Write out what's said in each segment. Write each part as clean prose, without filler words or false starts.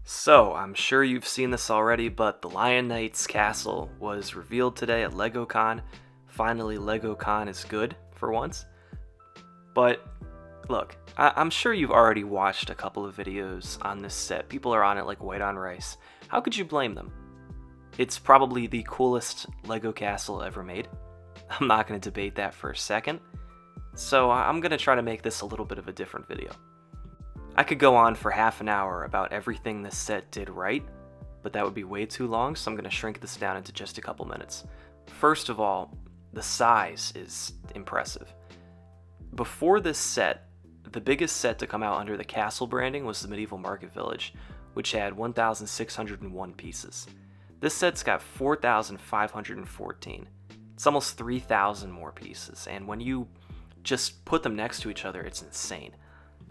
So, I'm sure you've seen this already, but the Lion Knight's castle was revealed today at LegoCon. Finally, LegoCon is good for once. But look, I'm sure you've already watched a couple of videos on this set. People are on it like white on rice. How could you blame them? It's probably the coolest Lego castle ever made. I'm not going to debate that for a second. So, I'm going to try to make this a little bit of a different video. I could go on for half an hour about everything this set did right, but that would be way too long, so I'm going to shrink this down into just a couple minutes. First of all, the size is impressive. Before this set, the biggest set to come out under the castle branding was the Medieval Market Village, which had 1,601 pieces. This set's got 4,514. It's almost 3,000 more pieces, and when you just put them next to each other, it's insane.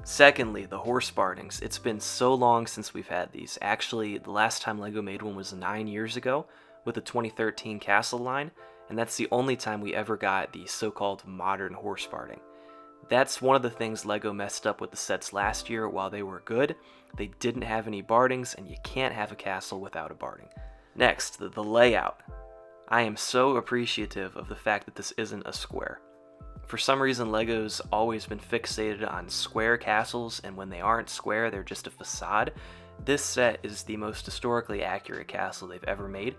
Secondly, the horse bardings. It's been so long since we've had these. Actually, the last time LEGO made one was 9 years ago with the 2013 Castle line, and that's the only time we ever got the so-called modern horse barding. That's one of the things LEGO messed up with the sets last year. While they were good, they didn't have any bardings, and you can't have a castle without a barding. Next, the layout. I am so appreciative of the fact that this isn't a square. For some reason, LEGO's always been fixated on square castles, and when they aren't square, they're just a facade. This set is the most historically accurate castle they've ever made.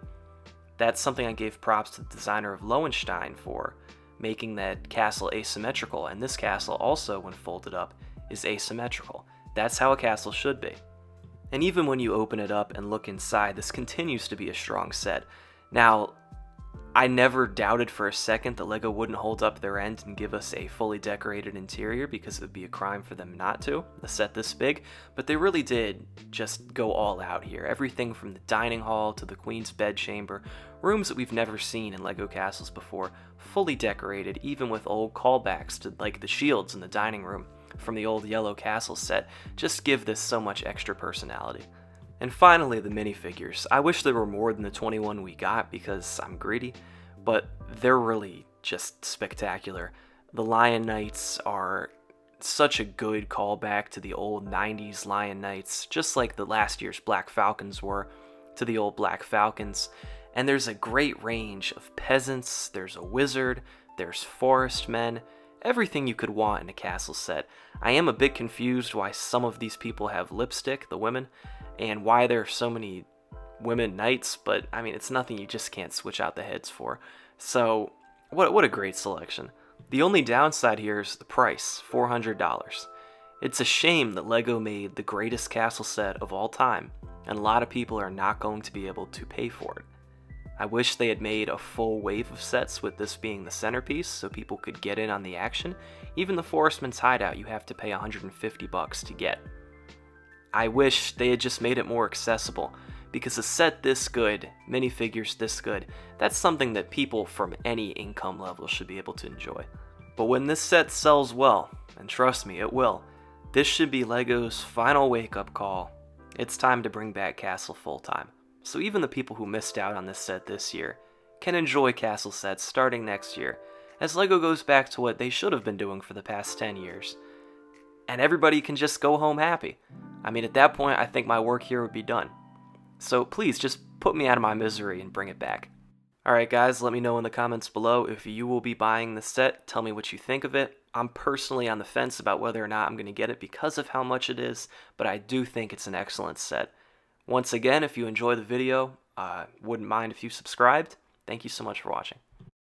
That's something I gave props to the designer of Lowenstein for, making that castle asymmetrical, and this castle also, when folded up, is asymmetrical. That's how a castle should be. And even when you open it up and look inside, this continues to be a strong set. Now, I never doubted for a second that LEGO wouldn't hold up their end and give us a fully decorated interior, because it would be a crime for them not to, a set this big, but they really did just go all out here. Everything from the dining hall to the Queen's bedchamber, rooms that we've never seen in LEGO castles before, fully decorated, even with old callbacks to like the shields in the dining room from the old Yellow Castle set, just give this so much extra personality. And finally, the minifigures. I wish there were more than the 21 we got because I'm greedy, but they're really just spectacular. The Lion Knights are such a good callback to the old 90s Lion Knights, just like the last year's Black Falcons were to the old Black Falcons. And there's a great range of peasants, there's a wizard, there's forest men, everything you could want in a castle set. I am a bit confused why some of these people have lipstick, the women, and why there are so many women knights, but I mean, it's nothing you just can't switch out the heads for. So, what a great selection. The only downside here is the price, $400. It's a shame that LEGO made the greatest castle set of all time, and a lot of people are not going to be able to pay for it. I wish they had made a full wave of sets with this being the centerpiece so people could get in on the action. Even the Forestman's Hideout you have to pay $150 to get. I wish they had just made it more accessible, because a set this good, minifigures this good, that's something that people from any income level should be able to enjoy. But when this set sells well, and trust me, it will, this should be LEGO's final wake-up call. It's time to bring back Castle full-time. So even the people who missed out on this set this year can enjoy castle sets starting next year, as LEGO goes back to what they should have been doing for the past 10 years. And everybody can just go home happy. I mean, at that point, I think my work here would be done. So please, just put me out of my misery and bring it back. Alright guys, let me know in the comments below if you will be buying this set. Tell me what you think of it. I'm personally on the fence about whether or not I'm going to get it because of how much it is, but I do think it's an excellent set. Once again, if you enjoy the video, wouldn't mind if you subscribed. Thank you so much for watching.